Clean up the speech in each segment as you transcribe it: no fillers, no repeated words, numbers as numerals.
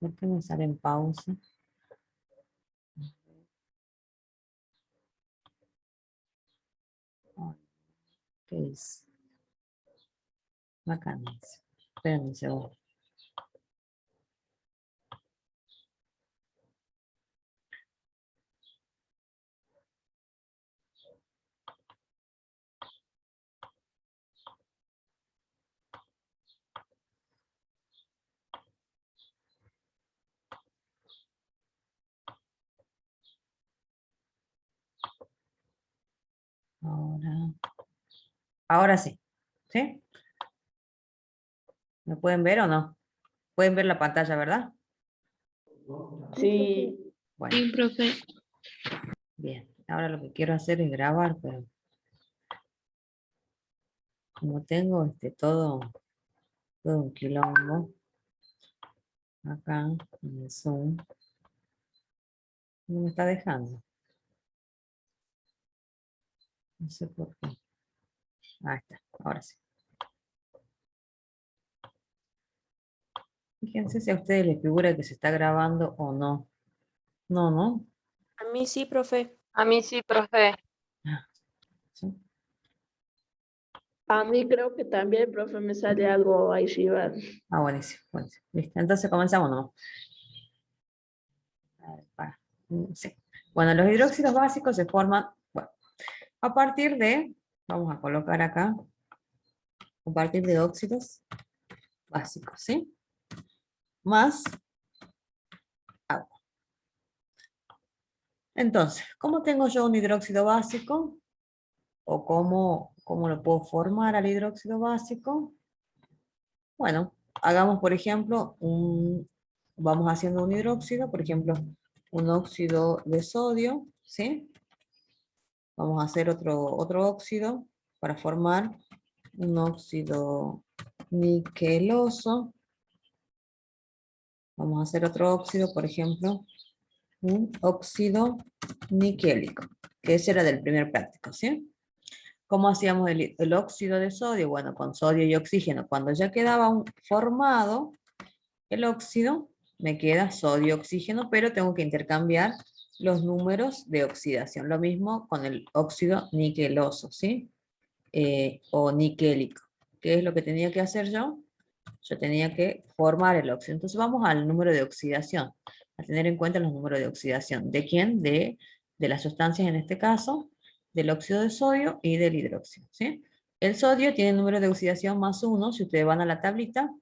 ¿Por qué me sale en pausa? ¿Qué es? Vacancia. Esperen un segundo. Ahora sí. ¿Sí? ¿Me pueden ver o no? Pueden ver la pantalla, ¿verdad? Sí. Bueno, Sí, profe. bien. Ahora lo que quiero hacer es grabar, pero como tengo todo un quilombo acá en el Zoom, no me está dejando. No sé por qué. Ahí está, ahora sí. Fíjense si a ustedes les figura que se está grabando o no. No, ¿no? A mí sí, profe. A mí sí, profe. ¿Sí? A mí creo que también, profe, me sale algo ahí arriba. Ah, buenísimo, buenísimo. Listo, entonces comenzamos, ¿no? A ver, sí. Bueno, los hidróxidos básicos se forman, bueno, a partir de, vamos a colocar acá, a partir de óxidos básicos, ¿sí? Más agua. Entonces, ¿cómo tengo yo un hidróxido básico? ¿O cómo lo puedo formar al hidróxido básico? Bueno, hagamos, por ejemplo, vamos haciendo un hidróxido, por ejemplo, un óxido de sodio, ¿sí? Vamos a hacer otro óxido para formar un óxido niqueloso. Vamos a hacer otro óxido, por ejemplo, un óxido niquélico, que ese era del primer práctico, ¿sí? ¿Cómo hacíamos el óxido de sodio? Bueno, con sodio y oxígeno. Cuando ya quedaba formado el óxido, me queda sodio, oxígeno, pero tengo que intercambiar los números de oxidación. Lo mismo con el óxido niqueloso, ¿sí? O niquélico. ¿Qué es lo que tenía que hacer yo? Yo tenía que formar el óxido. Entonces vamos al número de oxidación, a tener en cuenta los números de oxidación. ¿De quién? De las sustancias, en este caso, del óxido de sodio y del hidróxido, ¿sí? El sodio tiene número de oxidación +1, si ustedes van a la tablita,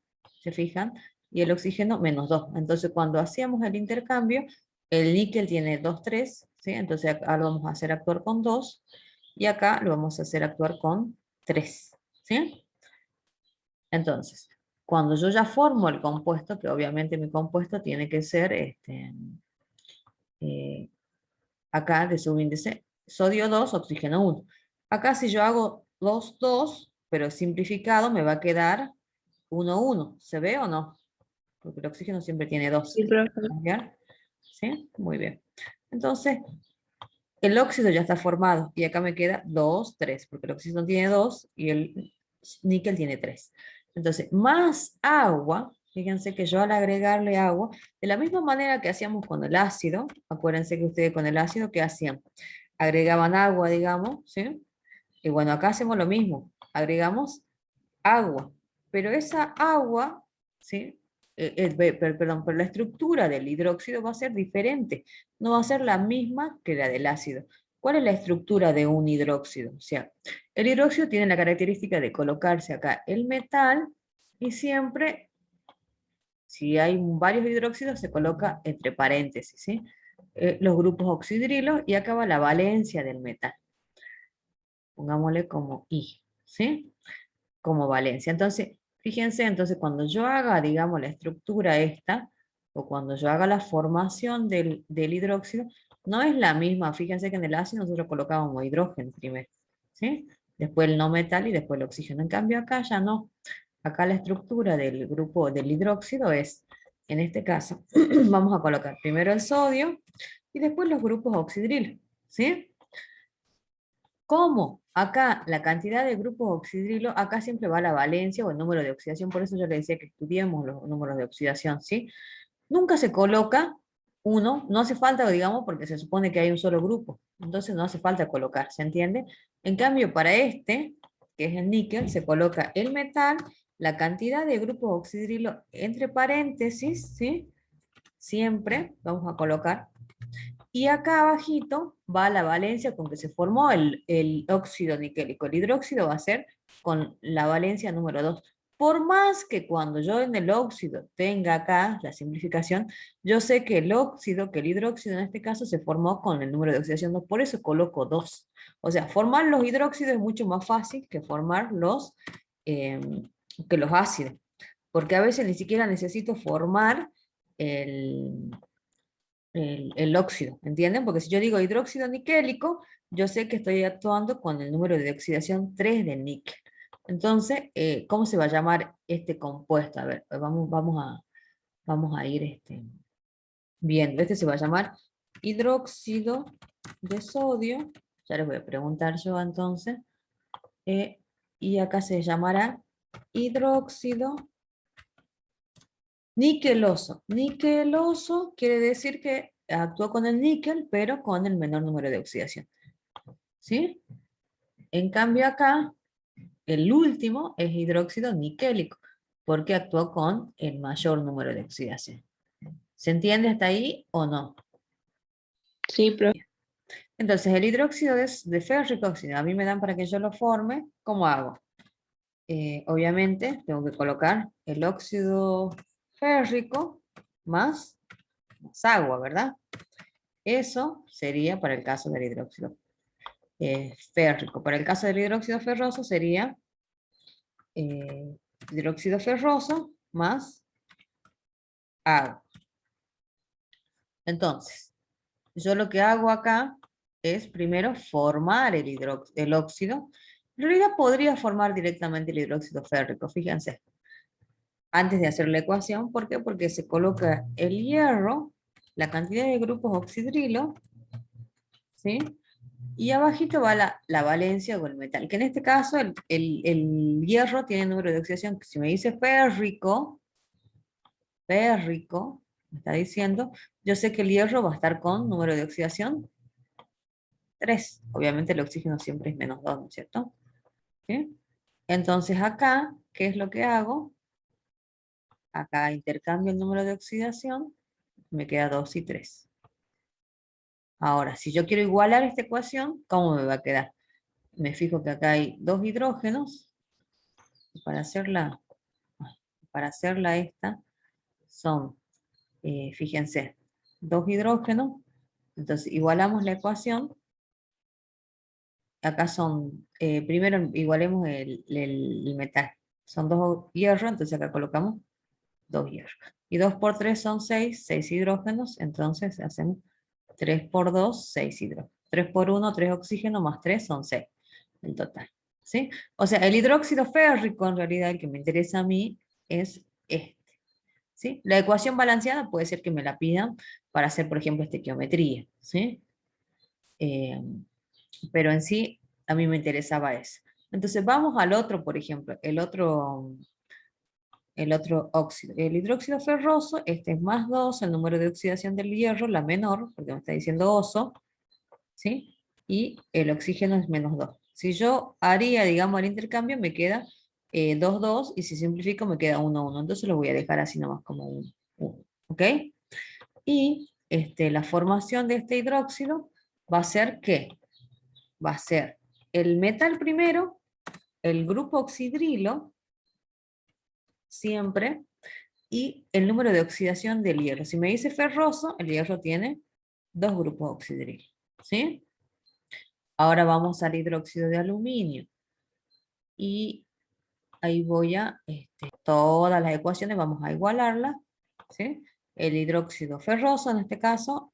se fijan, y el oxígeno -2. Entonces cuando hacíamos el intercambio, el níquel tiene 2,3, ¿sí? Entonces acá lo vamos a hacer actuar con 2, y acá lo vamos a hacer actuar con 3, ¿sí? Entonces, cuando yo ya formo el compuesto, que obviamente mi compuesto tiene que ser eh, acá de subíndice, sodio 2, oxígeno 1. Acá si yo hago 2, 2, pero simplificado, me va a quedar 1, 1. ¿Se ve o no? Porque el oxígeno siempre tiene 2. Sí, profe. ¿Cambiar? ¿Sí? Muy bien. Entonces, el óxido ya está formado y acá me queda 2, 3, porque el oxígeno tiene 2 y el níquel tiene 3. Entonces, más agua, fíjense que yo al agregarle agua, de la misma manera que hacíamos con el ácido, acuérdense que ustedes con el ácido, ¿qué hacían? Agregaban agua, digamos, ¿sí? Y bueno, acá hacemos lo mismo, agregamos agua, pero esa agua, ¿sí? Perdón, pero la estructura del hidróxido va a ser diferente, no va a ser la misma que la del ácido. ¿Cuál es la estructura de un hidróxido? O sea, el hidróxido tiene la característica de colocarse acá el metal y siempre, si hay varios hidróxidos, se coloca entre paréntesis, ¿sí? Los grupos oxidrilos y acá va la valencia del metal. Pongámosle como I, ¿sí? Como valencia. Entonces, fíjense, entonces cuando yo haga, digamos, la estructura esta, o cuando yo haga la formación del hidróxido, no es la misma. Fíjense que en el ácido nosotros colocábamos hidrógeno primero, ¿sí? Después el no metal y después el oxígeno. En cambio acá ya no. Acá la estructura del grupo del hidróxido es, en este caso, vamos a colocar primero el sodio y después los grupos oxidrilos, ¿sí? ¿Cómo? Acá la cantidad de grupos oxidrilo, acá siempre va la valencia o el número de oxidación, por eso yo le decía que estudiemos los números de oxidación, ¿sí? nunca se coloca uno, no hace falta, digamos, porque se supone que hay un solo grupo, entonces no hace falta colocar, ¿se entiende? En cambio, para este, que es el níquel, se coloca el metal, la cantidad de grupos oxidrilo entre paréntesis, ¿sí? Siempre vamos a colocar. Y acá abajito va la valencia con que se formó el óxido niquélico. El hidróxido va a ser con la valencia número 2. Por más que cuando yo en el óxido tenga acá la simplificación, yo sé que el óxido, que el hidróxido en este caso se formó con el número de oxidación 2, por eso coloco 2. O sea, formar los hidróxidos es mucho más fácil que formar eh, los ácidos, porque a veces ni siquiera necesito formar el, el óxido, ¿entienden? Porque si yo digo hidróxido niquélico, yo sé que estoy actuando con el número de oxidación 3 del níquel. Entonces, ¿cómo se va a llamar este compuesto? A ver, vamos a ir viendo. Este se va a llamar hidróxido de sodio. Ya les voy a preguntar yo entonces. Y acá se llamará hidróxido niqueloso. Niqueloso quiere decir que actúa con el níquel, pero con el menor número de oxidación. ¿Sí? En cambio acá, el último es hidróxido niquélico, porque actúa con el mayor número de oxidación. ¿Se entiende hasta ahí o no? Sí, profe. Entonces, el hidróxido de férrico óxido, a mí me dan para que yo lo forme, ¿cómo hago? Obviamente, tengo que colocar el óxido férrico más agua, ¿verdad? Eso sería para el caso del hidróxido férrico. Para el caso del hidróxido ferroso sería eh, hidróxido ferroso más agua. Entonces, yo lo que hago acá es primero formar el óxido. En realidad podría formar directamente el hidróxido férrico, fíjense, antes de hacer la ecuación. ¿Por qué? Porque se coloca el hierro, la cantidad de grupos oxidrilo, ¿sí? Y abajito va la valencia o el metal, que en este caso el hierro tiene número de oxidación, que si me dice férrico, me está diciendo, yo sé que el hierro va a estar con número de oxidación 3. Obviamente el oxígeno siempre es menos 2, ¿no es cierto? ¿Sí? Entonces acá, ¿qué es lo que hago? Acá intercambio el número de oxidación, me queda 2 y 3. Ahora, si yo quiero igualar esta ecuación, ¿cómo me va a quedar? Me fijo que acá hay 2 hidrógenos. Para hacerla esta, son, fíjense, 2 hidrógenos. Entonces, igualamos la ecuación. Acá son, primero igualemos el metal. Son 2 hierros, entonces acá colocamos 2 hierros. Y 2 por 3 son 6 hidrógenos. Entonces, hacemos 3 por 2, 6 hidrógenos. 3 por 1, 3 oxígenos, más 3 son 6 en total. ¿Sí? O sea, el hidróxido férrico, en realidad, el que me interesa a mí, es este. ¿Sí? La ecuación balanceada puede ser que me la pidan para hacer, por ejemplo, estequiometría, ¿sí? Eh, pero en sí, a mí me interesaba eso. Entonces vamos al otro, por ejemplo, el otro óxido. El hidróxido ferroso, este es más 2, el número de oxidación del hierro, la menor, porque me está diciendo oso, ¿sí? Y el oxígeno es menos 2. Si yo haría, digamos, el intercambio, me queda 2, 2, y si simplifico me queda 1, 1. Entonces lo voy a dejar así nomás como 1, 1. ¿Ok? Y la formación de este hidróxido va a ser ¿qué? Va a ser el metal primero, el grupo oxidrilo, siempre, y el número de oxidación del hierro. Si me dice ferroso, el hierro tiene 2 grupos oxidrilo. ¿Sí? Ahora vamos al hidróxido de aluminio. Y ahí voy a, todas las ecuaciones vamos a igualarlas. ¿Sí? El hidróxido ferroso, en este caso,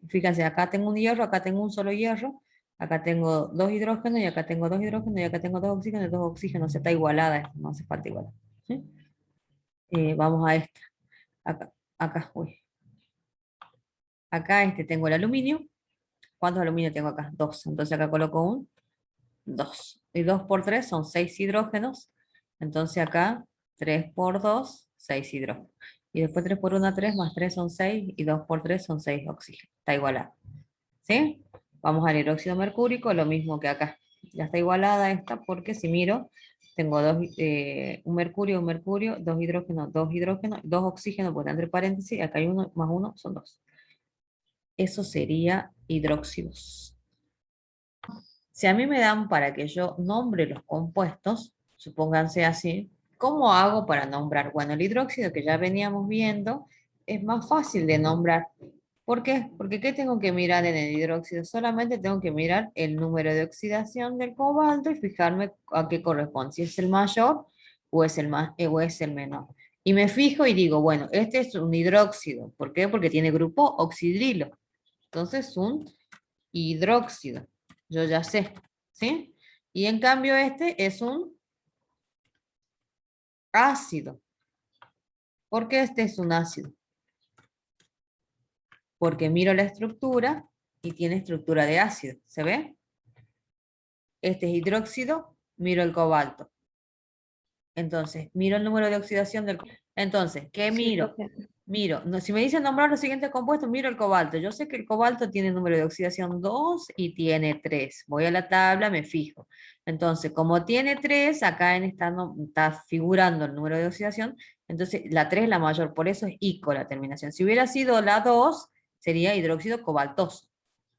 fíjense, acá tengo un hierro, acá tengo un solo hierro, acá tengo 2 hidrógenos, y acá tengo 2 hidrógenos, y acá tengo 2 oxígenos, 2 oxígenos, se está igualada, esto, no hace falta igualar. ¿Sí? Vamos a esta. Acá, uy. Acá tengo el aluminio. ¿Cuántos aluminio tengo acá? 2. Entonces acá coloco un 2. Y 2 por 3 son 6 hidrógenos. Entonces acá 3 por 2, 6 hidrógenos. Y después 3 por 1, 3, más 3 son 6, y 2 por 3 son 6 oxígenos. Está igualado. ¿Sí? Vamos al hidróxido mercúrico, lo mismo que acá. Ya está igualada esta, porque si miro, tengo un mercurio, dos hidrógenos, dos oxígenos, pues entre paréntesis, acá hay uno más uno, son 2. Eso sería hidróxidos. Si a mí me dan para que yo nombre los compuestos, supónganse así, ¿cómo hago para nombrar? Bueno, el hidróxido que ya veníamos viendo es más fácil de nombrar. ¿Por qué? Porque ¿qué tengo que mirar en el hidróxido? Solamente tengo que mirar el número de oxidación del cobalto y fijarme a qué corresponde, si es el mayor o es o es el menor. Y me fijo y digo, bueno, este es un hidróxido. ¿Por qué? Porque tiene grupo oxidrilo. Entonces, un hidróxido. Yo ya sé, ¿sí? Y en cambio este es un ácido. ¿Por qué este es un ácido? Porque miro la estructura y tiene estructura de ácido. ¿Se ve? Este es hidróxido, miro el cobalto. Entonces, miro el número de oxidación del cobalto. Entonces, ¿qué Sí, miro? profe. Miro, si me dicen nombrar los siguientes compuestos, miro el cobalto. Yo sé que el cobalto tiene número de oxidación 2 y tiene 3. Voy a la tabla, me fijo. Entonces, como tiene 3, acá está figurando el número de oxidación, entonces la 3 es la mayor, por eso es ICO la terminación. Si hubiera sido la 2, sería hidróxido cobaltoso.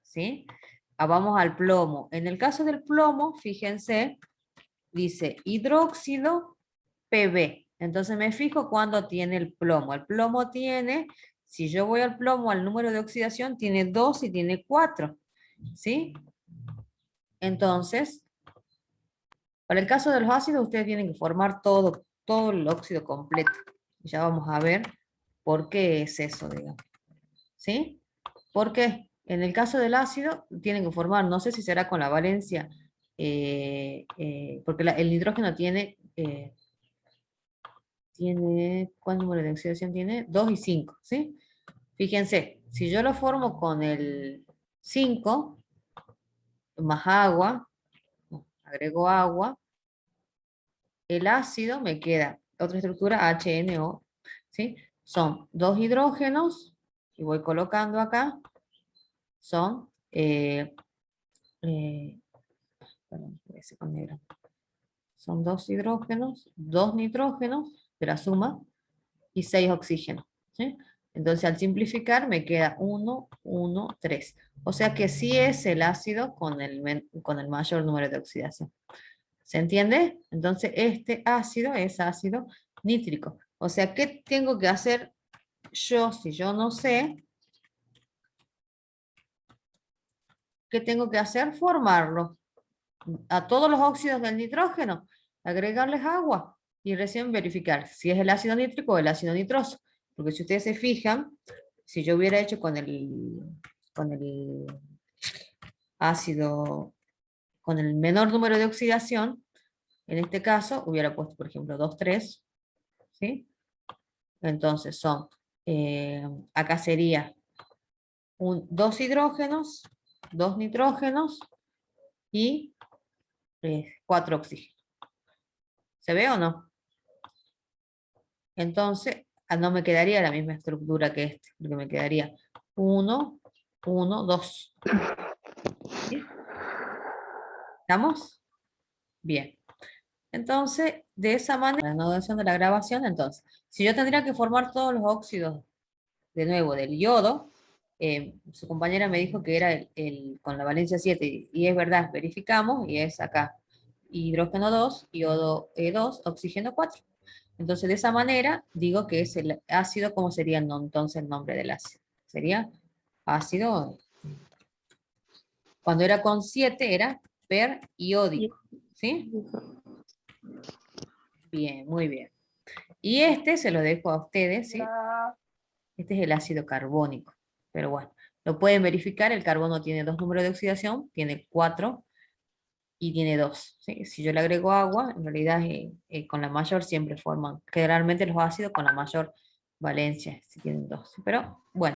¿Sí? Vamos al plomo. En el caso del plomo, fíjense, dice hidróxido PB. Entonces me fijo cuándo tiene el plomo. El plomo tiene, si yo voy al plomo, al número de oxidación, tiene 2 y tiene 4. ¿Sí? Entonces, para el caso de los ácidos, ustedes tienen que formar todo el óxido completo. Ya vamos a ver por qué es eso, digamos. ¿Sí? Porque en el caso del ácido, tienen que formar, no sé si será con la valencia, porque el nitrógeno ¿cuál número de oxidación tiene? 2 y 5, ¿sí? Fíjense, si yo lo formo con el 5 más agua, agrego agua, el ácido me queda otra estructura HNO, ¿sí? Son 2 hidrógenos, y voy colocando acá, son, perdón, voy a hacer con negro. Son 2 hidrógenos, 2 nitrógenos de la suma y 6 oxígenos, ¿sí? Entonces al simplificar me queda 1, 1, 3. O sea que sí es el ácido con el mayor número de oxidación. ¿Se entiende? Entonces este ácido es ácido nítrico. O sea, ¿qué tengo que hacer yo si yo no sé? ¿Qué tengo que hacer? Formarlo. A todos los óxidos del nitrógeno, agregarles agua y recién verificar si es el ácido nítrico o el ácido nitroso. Porque si ustedes se fijan, si yo hubiera hecho con el ácido, con el menor número de oxidación, en este caso hubiera puesto, por ejemplo, 2, 3, ¿sí? Entonces son, acá sería 2 hidrógenos, 2 nitrógenos y 4 oxígenos. ¿Se ve o no? Entonces, no me quedaría la misma estructura que este, porque me quedaría 1, 1, 2. ¿Sí? ¿Estamos? Bien. Entonces, de esa manera, la notación de la grabación, entonces, si yo tendría que formar todos los óxidos, de nuevo, del yodo, su compañera me dijo que era con la valencia 7, y es verdad, verificamos, y es acá, hidrógeno 2, yodo 2, oxígeno 4. Entonces, de esa manera, digo que es el ácido. ¿Cómo sería entonces el nombre del ácido? Sería ácido, cuando era con 7 era periódico, ¿sí? Bien, muy bien. Y este se lo dejo a ustedes, ¿sí? Este es el ácido carbónico, pero bueno, lo pueden verificar. El carbono tiene 2 números de oxidación, tiene 4 y tiene 2, ¿sí? Si yo le agrego agua, en realidad con la mayor siempre forman, generalmente los ácidos con la mayor valencia, si tienen 2, pero bueno.